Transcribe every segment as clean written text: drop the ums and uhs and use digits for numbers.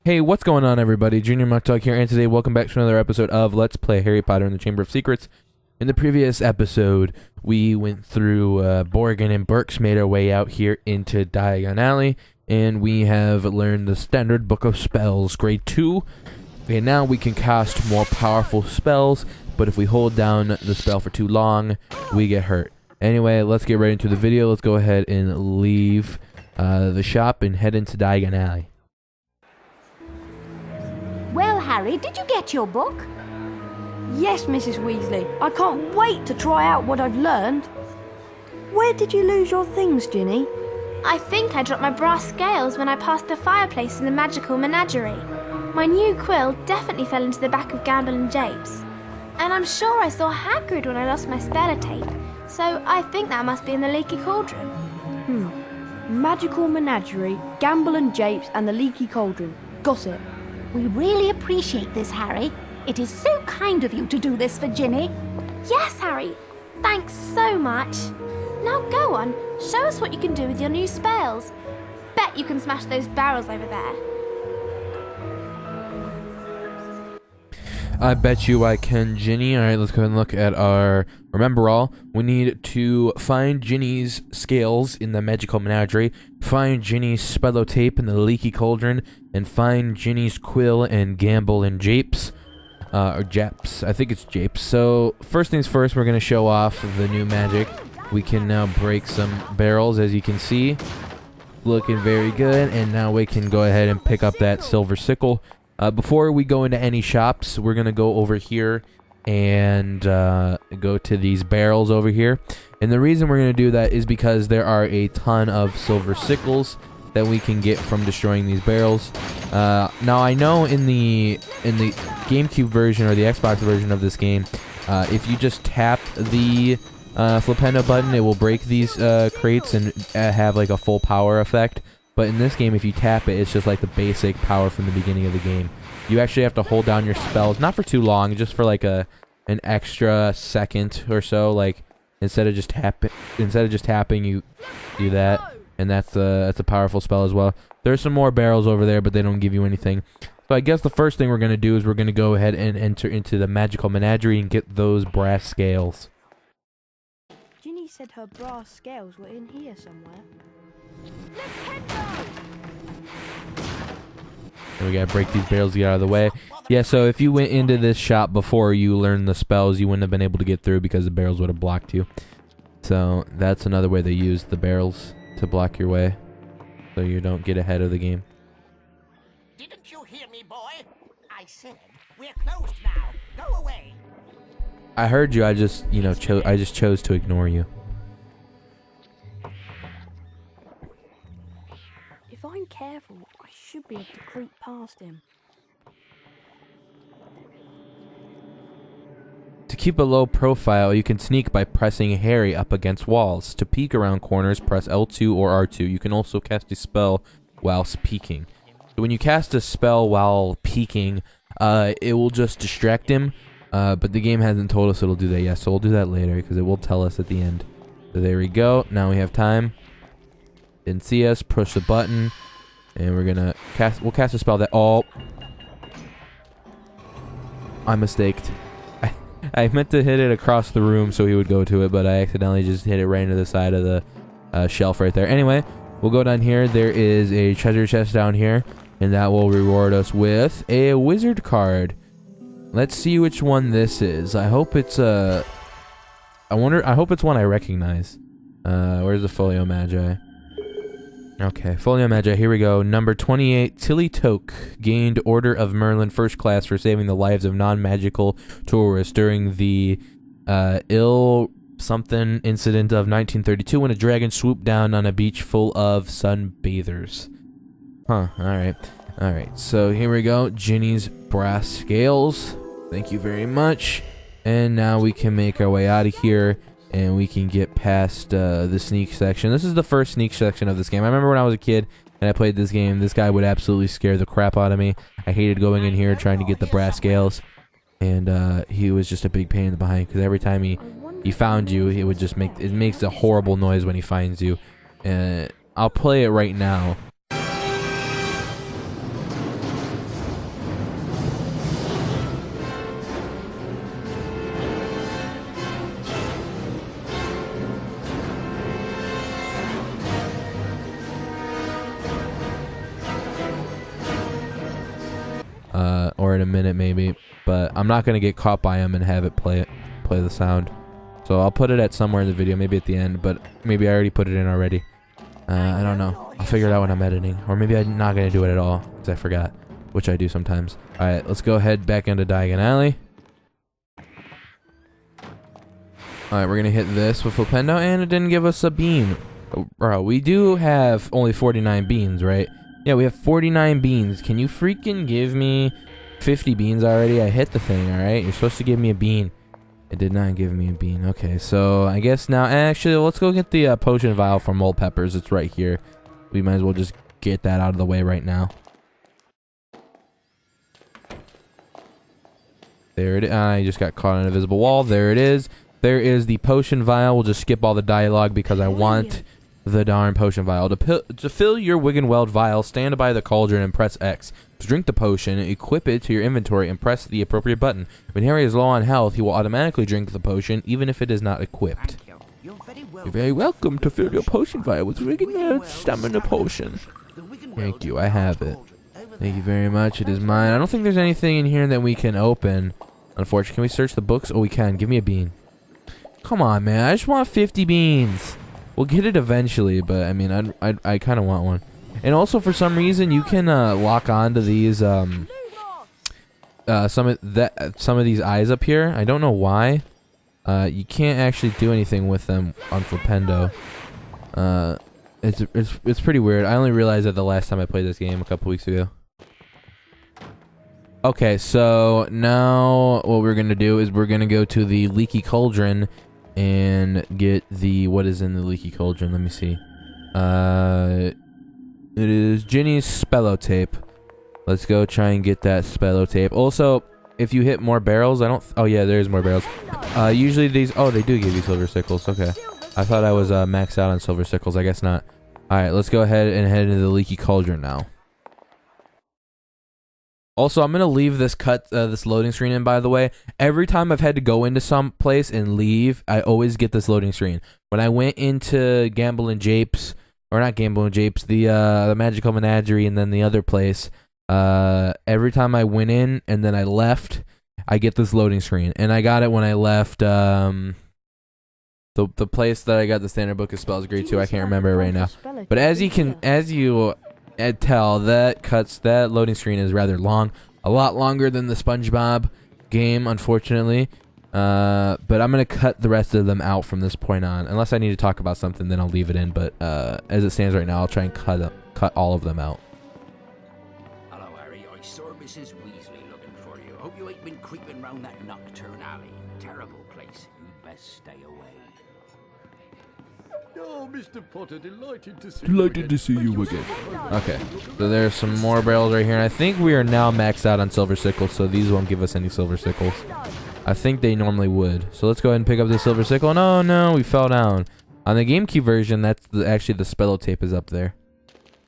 Hey, what's going on, everybody? Junior Muck Talk here, and today, welcome back to another episode of Let's Play Harry Potter and the Chamber of Secrets. In the previous episode, we went through Borgin and Burks, made our way out here into Diagon Alley, and we have learned the Standard Book of Spells, Grade 2. And now we can cast more powerful spells, but if we hold down the spell for too long, we get hurt. Anyway, let's get right into the video. Let's go ahead and leave the shop and head into Diagon Alley. Well, Harry, did you get your book? Yes, Mrs. Weasley. I can't wait to try out what I've learned. Where did you lose your things, Ginny? I think I dropped my brass scales when I passed the fireplace in the magical menagerie. My new quill definitely fell into the back of Gamble and Japes. And I'm sure I saw Hagrid when I lost my speller tape, so I think that must be in the Leaky Cauldron. Magical menagerie, Gamble and Japes, and the Leaky Cauldron. Got it. We really appreciate this, Harry. It is so kind of you to do this for Ginny. Yes, Harry. Thanks so much. Now go on, show us what you can do with your new spells. Bet you can smash those barrels over there. I bet you I can, Ginny. Alright, let's go ahead and look at our Remember All. We need to find Ginny's scales in the Magical Menagerie, find Ginny's Spello Tape in the Leaky Cauldron, and find Ginny's Quill and Gamble and Japes. Or Japs. I think it's Japes. So, first things first, we're going to show off the new magic. We can now break some barrels, as you can see. Looking very good. And now we can go ahead and pick up that silver sickle. Before we go into any shops, we're going to go over here and go to these barrels over here. And the reason we're going to do that is because there are a ton of silver sickles that we can get from destroying these barrels. Now, I know in the GameCube version or the Xbox version of this game, if you just tap the Flipendo button, it will break these crates and have like a full power effect. But in this game, if you tap it, it's just like the basic power from the beginning of the game. You actually have to hold down your spells, not for too long, just for like an extra second or so. Like instead of just tapping, you do that, and that's a powerful spell as well. There's some more barrels over there, but they don't give you anything. So I guess the first thing we're gonna do is we're gonna go ahead and enter into the Magical Menagerie and get those brass scales. Ginny said her brass scales were in here somewhere. And we gotta break these barrels to get out of the way. Yeah, so if you went into this shop before you learned the spells, you wouldn't have been able to get through because the barrels would have blocked you. So that's another way they use the barrels to block your way, so you don't get ahead of the game. Didn't you hear me, boy? I said we're closed now. Go away. I heard you. I just, I just chose to ignore you. If I'm careful, I should be able to creep past him. To keep a low profile, you can sneak by pressing Harry up against walls. To peek around corners, press L2 or R2. You can also cast a spell whilst peeking. So when you cast a spell while peeking, it will just distract him. But the game hasn't told us it'll do that yet, so we'll do that later because it will tell us at the end. So there we go. Now we have time. Didn't see us. Push the button, and we're gonna cast. We'll cast a spell that. Oh, I mistaked. I meant to hit it across the room so he would go to it, but I accidentally just hit it right into the side of the shelf right there. Anyway, we'll go down here. There is a treasure chest down here, and that will reward us with a wizard card. Let's see which one this is. I hope it's I hope it's one I recognize. Where's the Folio Magi? Okay, Folio Magi, here we go. Number 28, Tilly Toke, gained Order of Merlin First Class for saving the lives of non-magical tourists during the ill something incident of 1932 when a dragon swooped down on a beach full of sunbathers. Huh, alright. Alright, so here we go. Ginny's brass scales. Thank you very much. And now we can make our way out of here. And we can get past the sneak section. This is the first sneak section of this game. I remember when I was a kid and I played this game, this guy would absolutely scare the crap out of me. I hated going in here trying to get the brass scales. And he was just a big pain in the behind because every time he found you, it would just makes a horrible noise when he finds you. I'll play it right now. I'm not gonna get caught by him and have it play the sound. So I'll put it at somewhere in the video, maybe at the end, but maybe I already put it in already. I don't know. I'll figure it out when I'm editing, or maybe I'm not gonna do it at all because I forgot, which I do sometimes. All right, let's go ahead back into Diagon Alley. All right, we're gonna hit this with Flipendo, and it didn't give us a bean. Bro, we do have only 49 beans, right? Yeah, we have 49 beans. Can you freaking give me 50 beans already? I hit the thing, all right? You're supposed to give me a bean. It did not give me a bean. Okay, so I guess now, actually, let's go get the potion vial from Mole Peppers. It's right here. We might as well just get that out of the way right now. There it is. I just got caught on an invisible wall. There it is. There is the potion vial. We'll just skip all the dialogue because I want the darn potion vial. To fill your Wiggenweld vial, stand by the cauldron and press X. To drink the potion, equip it to your inventory and press the appropriate button. When Harry is low on health, he will automatically drink the potion, even if it is not equipped. You're You're very welcome to fill your potion vial with Wiggenweld stamina potion. Thank you, I have it. Thank you very much, it is mine. I don't think there's anything in here that we can open. Unfortunately, can we search the books? Oh, we can. Give me a bean. Come on, man. I just want 50 beans. We'll get it eventually, but I mean, I kind of want one. And also, for some reason, you can lock on to these some of these eyes up here. I don't know why. You can't actually do anything with them on Flipendo. It's pretty weird. I only realized that the last time I played this game a couple weeks ago. Okay, so now what we're gonna do is we're gonna go to the Leaky Cauldron and get the what is in the Leaky Cauldron. Let me see. It is Ginny's Spello tape. Let's go try and get that Spello tape. Also, if you hit more barrels, oh yeah, there's more barrels. Usually these. Oh, they do give you silver sickles. Okay, I thought I was maxed out on silver sickles. I guess not. All right, let's go ahead and head into the Leaky Cauldron now. Also, I'm gonna leave this this loading screen in, by the way. Every time I've had to go into some place and leave, I always get this loading screen. When I went into Gamble and Japes, or not Gamble and Japes, the Magical Menagerie, and then the other place, every time I went in and then I left, I get this loading screen. And I got it when I left the place that I got the Standard Book of Spells grade 2. I can't remember it right now. But as you tell, that loading screen is rather long, a lot longer than the SpongeBob game, unfortunately. But I'm gonna cut the rest of them out from this point on. Unless I need to talk about something, then I'll leave it in. But as it stands right now, I'll try and cut all of them out. Hello, Harry. I saw Mrs. Weasley looking for you. Hope you ain't been creeping round that nocturne alley. Terrible place. You'd best stay away. Oh, Mr. Potter, delighted to see you again. Okay, so there's some more barrels right here, and I think we are now maxed out on silver sickles, so these won't give us any silver sickles. I think they normally would. So let's go ahead and pick up the silver sickle. No, no, we fell down. On the GameCube version, that's actually the Spello tape is up there,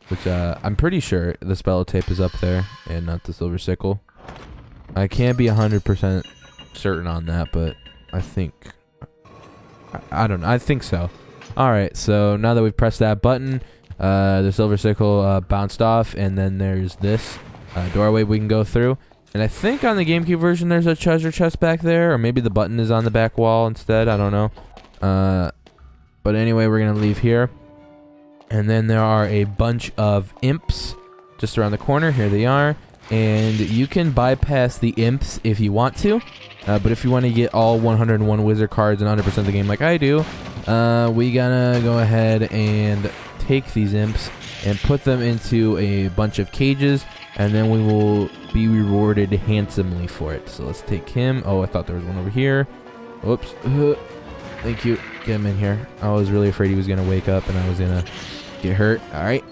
which I'm pretty sure the Spello tape is up there and not the silver sickle. I can't be 100% certain on that, but I think I don't know. I think so. Alright, so now that we've pressed that button, the silver sickle bounced off, and then there's this doorway we can go through. And I think on the GameCube version there's a treasure chest back there, or maybe the button is on the back wall instead, I don't know. But anyway, we're going to leave here. And then there are a bunch of imps just around the corner. Here they are. And you can bypass the imps if you want to. But if you want to get all 101 wizard cards and 100% of the game like I do, we gotta go ahead and take these imps and put them into a bunch of cages, and then we will be rewarded handsomely for it. So let's take him. Oh, I thought there was one over here. Oops. Thank you. Get him in here. I was really afraid he was gonna wake up and I was gonna get hurt. Alright.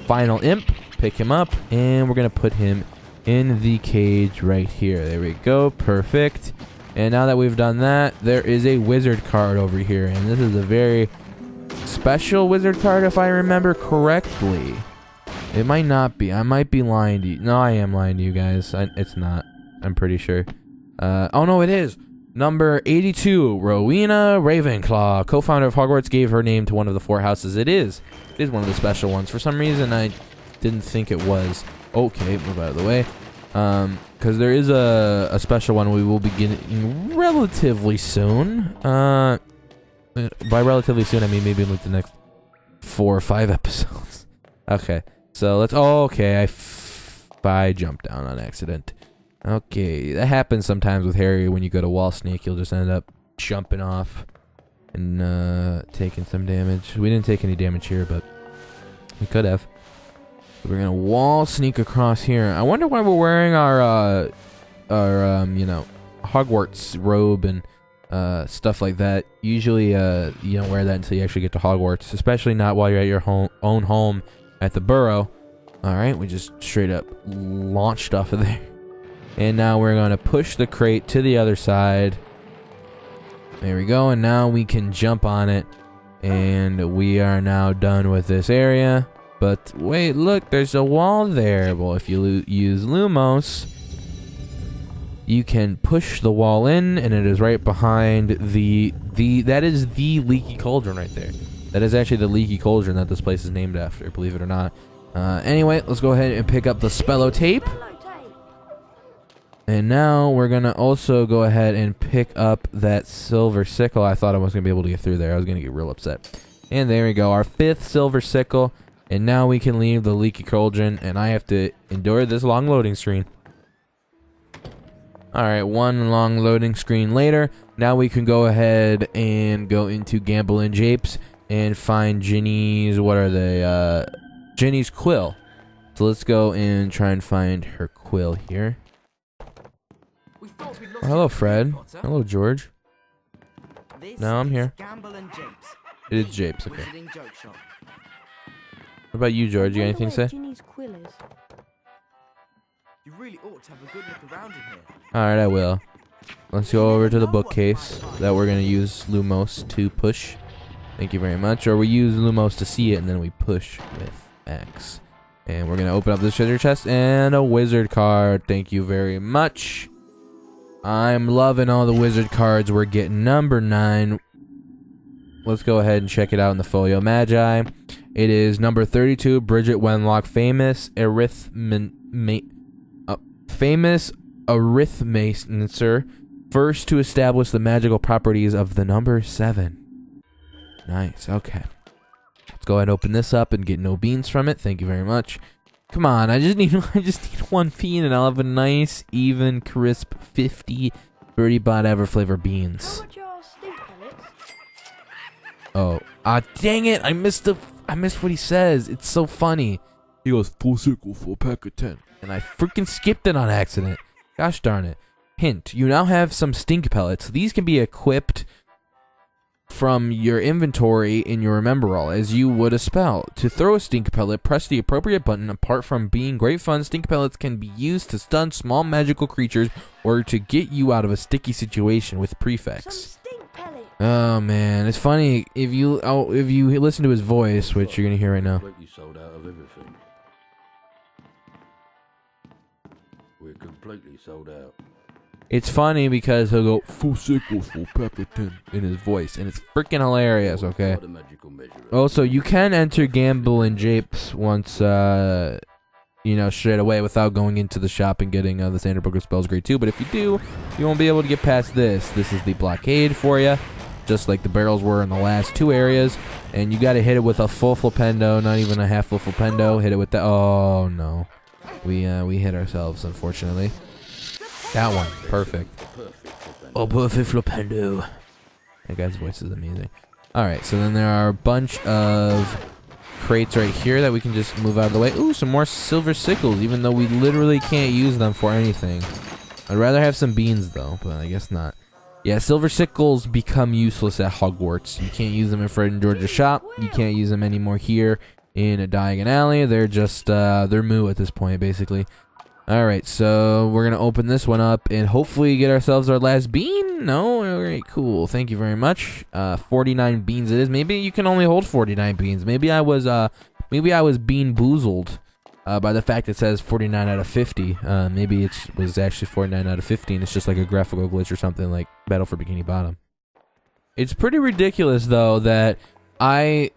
Final imp. Pick him up, and we're gonna put him in the cage right here. There we go. Perfect. And now that we've done that, there is a wizard card over here, and this is a very special wizard card if I remember correctly. It might not be. I might be lying to you. No, I am lying to you guys. It's not. I'm pretty sure. Oh no, it is. Number 82, Rowena Ravenclaw, co-founder of Hogwarts, gave her name to one of the 4 houses. It is one of the special ones. For some reason, I didn't think it was. Okay, move out of the way. because there is a special one we will be getting relatively soon. By relatively soon, I mean maybe in like the next 4 or 5 episodes. Okay, so let's. Oh, okay, I jumped down on accident. Okay, that happens sometimes with Harry. When you go to wall sneak, you'll just end up jumping off and taking some damage. We didn't take any damage here, but we could have. So we're gonna wall sneak across here. I wonder why we're wearing our you know, Hogwarts robe and stuff like that. Usually you don't wear that until you actually get to Hogwarts, especially not while you're at your own home at the Burrow. All right, we just straight up launched off of there. And now we're going to push the crate to the other side. There we go. And now we can jump on it. And we are now done with this area. But wait, look, there's a wall there. Well, if you use Lumos, you can push the wall in, and it is right behind that is the leaky cauldron right there. That is actually the leaky cauldron that this place is named after, believe it or not. Anyway, let's go ahead and pick up the spello tape. And now we're going to also go ahead and pick up that silver sickle. I thought I wasn't going to be able to get through there. I was going to get real upset. And there we go, our 5th silver sickle. And now we can leave the leaky cauldron, and I have to endure this long loading screen. Alright, one long loading screen later. Now we can go ahead and go into Gamble and Japes and find Ginny's, what are they? Ginny's quill. So let's go and try and find her quill here. Oh, hello, Fred. Hello, George. No, I'm here. It is Japes, okay. What about you, George? You got anything to say? Ginny's quill is. You really ought to have a good look around in here. Alright, I will. Let's go over to the bookcase that we're going to use Lumos to push. Thank you very much. Or we use Lumos to see it, and then we push with X. And we're going to open up this treasure chest and a wizard card. Thank you very much. I'm loving all the wizard cards. We're getting number 9. Let's go ahead and check it out in the Folio Magi. It is number 32, Bridget Wenlock, famous arithmancer, first to establish the magical properties of the number 7. Nice, okay. Let's go ahead and open this up and get no beans from it. Thank you very much. Come on, I just need 1 bean and I'll have a nice, even, crisp 50 Birdie Bot Ever flavor beans. How much are stink pellets? Oh, dang it! I missed what he says. It's so funny. He goes, full sickle for a pack of 10. And I freaking skipped it on accident. Gosh darn it. Hint, you now have some stink pellets. These can be equipped from your inventory in your Remember All as you would a spell. To throw a stink pellet, press the appropriate button. Apart from being great fun, stink pellets can be used to stun small magical creatures or to get you out of a sticky situation with prefects. Oh man, it's funny if you listen to his voice, which you're gonna hear right now. Completely sold out of everything. We're completely sold out. It's funny because he'll go full sickle, full pack of 10 in his voice, and it's freaking hilarious. Okay. Also, you can enter Gamble and Japes once, you know, straight away without going into the shop and getting the Standard Book of Spells Grade 2. But if you do, you won't be able to get past this. This is the blockade for you, just like the barrels were in the last 2 areas. And you got to hit it with a full flipendo, not even a half full flipendo. Hit it with the. Oh no, we hit ourselves, unfortunately. That one, perfect. Oh, perfect flipendo. That guy's voice is amazing. Alright, so then there are a bunch of crates right here that we can just move out of the way. Ooh, some more silver sickles, even though we literally can't use them for anything. I'd rather have some beans, though, but I guess not. Yeah, silver sickles become useless at Hogwarts. You can't use them in Fred and George's shop. You can't use them anymore here in a Diagon Alley. They're just, they're moo at this point, basically. Alright, so we're going to open this one up and hopefully get ourselves our last bean. No? Alright, cool. Thank you very much. 49 beans it is. Maybe you can only hold 49 beans. Maybe I was bean boozled by the fact it says 49 out of 50. Maybe it was actually 49 out of 50 and it's just like a graphical glitch or something like Battle for Bikini Bottom. It's pretty ridiculous, though, that I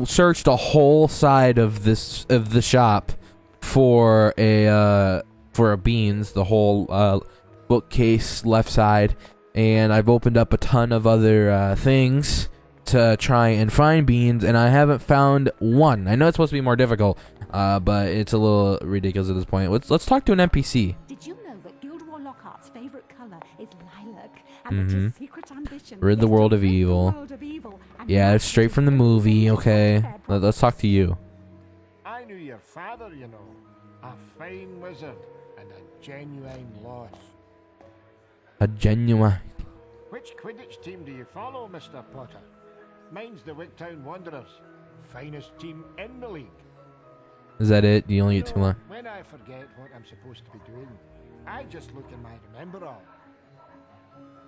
searched a whole side of the shop for a for beans, the whole bookcase left side, and I've opened up a ton of other things to try and find beans, and I haven't found one. I know it's supposed to be more difficult, but it's a little ridiculous at this point. Let's talk to an NPC. Did you know that Gilderoy Lockhart's favourite colour is lilac, and that his secret ambition Rid the is to world of rid the evil. world of evil and Yeah, it's straight from the movie. Okay, let's talk to you. I knew your father, you know. A fine wizard and a genuine loss. A genuine. Which Quidditch team do you follow, Mr. Potter? Mine's the Wicktown Wanderers. Finest team in the league. Is that it? You only get two left. When I forget what I'm supposed to be doing, I just look in my remember-all.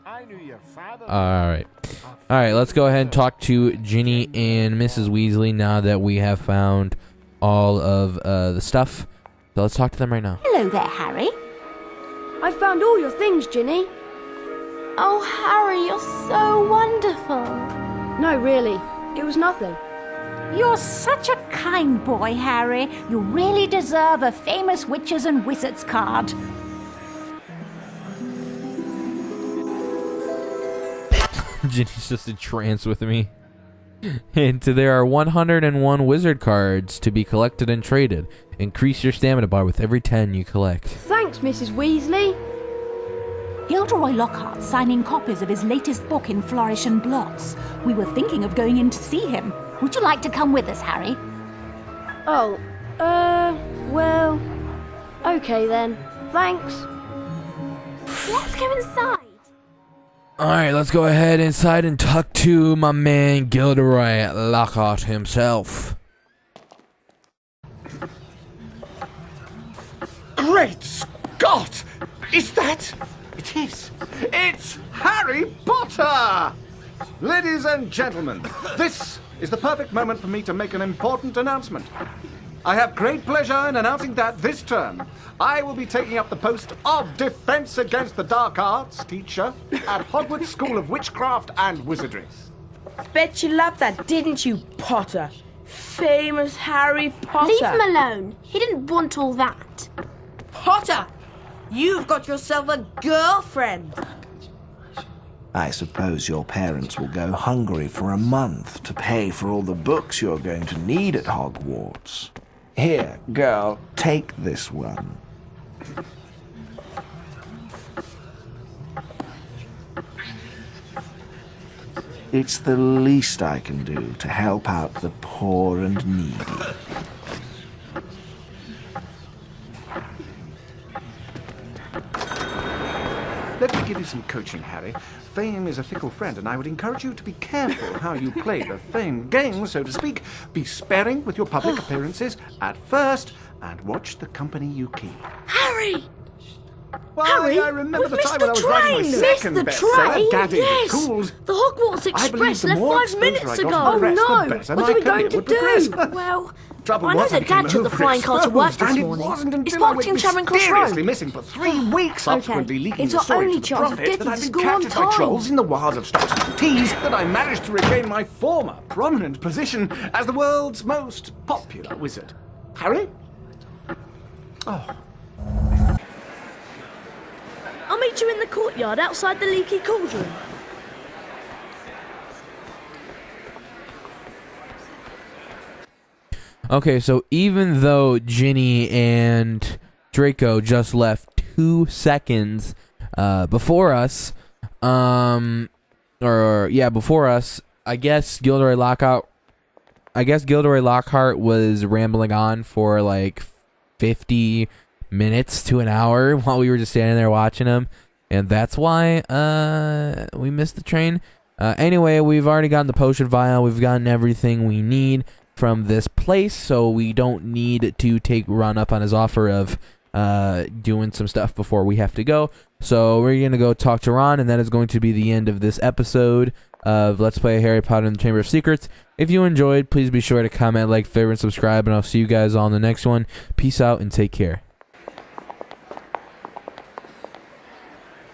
I knew your father. Alright. Alright, let's go ahead and talk to Ginny and Mrs. Weasley now that we have found all of the stuff. So let's talk to them right now. Hello there, Harry. I found all your things, Ginny. Oh, Harry, you're so wonderful. No, really. It was nothing. You're such a kind boy, Harry. You really deserve a famous witches and wizards card. Ginny's just in trance with me. And there are 101 wizard cards to be collected and traded. Increase your stamina bar with every 10 you collect. Thanks, Mrs. Weasley. Gilderoy Lockhart's signing copies of his latest book in Flourish and Blots. We were thinking of going in to see him. Would you like to come with us, Harry? Oh, well, okay then. Thanks. Let's go inside. Alright, let's go ahead inside and talk to my man Gilderoy Lockhart himself. Great Scott! Is that... It is. It's Harry Potter! Ladies and gentlemen, this is the perfect moment for me to make an important announcement. I have great pleasure in announcing that this term, I will be taking up the post of Defense Against the Dark Arts teacher at Hogwarts School of Witchcraft and Wizardry. Bet you loved that, didn't you, Potter? Famous Harry Potter. Leave him alone. He didn't want all that. Potter! You've got yourself a girlfriend. I suppose your parents will go hungry for a month to pay for all the books you're going to need at Hogwarts. Here, girl, take this one. It's the least I can do to help out the poor and needy. Let me give you some coaching, Harry. Fame is a fickle friend, and I would encourage you to be careful how you play the fame game, so to speak. Be sparing with your public appearances at first, and watch the company you keep. Harry! Why, Harry, I remember we've the missed time the when I was writing my train! second Missed the bestseller, train? Daddy Yes! the Cools. The Hogwarts I believe Express the left more 5 exposure minutes I got ago. to the press, Oh the no! better What my are we career going to would progress. do? Well, Trouble I know was, that became Dad took the overexposed, flying car to work this and it morning. wasn't It's until I parked in went Charing Cross mysteriously Road. missing for 3 weeks, subsequently leaking It's the our story only to the chance of prophet getting that to I'd been school on captured by time. trolls in the wilds of Stockton Tees, that I managed to regain my former prominent position as the world's most popular wizard. Harry? Oh. I'll meet you in the courtyard outside the Leaky Cauldron. Okay, so even though Ginny and Draco just left 2 seconds before us, before us, I guess Gilderoy Lockhart was rambling on for like 50 minutes to an hour while we were just standing there watching him, and that's why we missed the train. Anyway, we've already gotten the potion vial. We've gotten everything we need from this place, so we don't need to run up on his offer of doing some stuff before we have to go. So we're gonna go talk to Ron, and that is going to be the end of this episode of Let's Play Harry Potter and the Chamber of Secrets. If you enjoyed, please be sure to comment, like, favorite, and subscribe, and I'll see you guys all in the next one. Peace out and take care.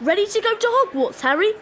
Ready to go to Hogwarts, Harry?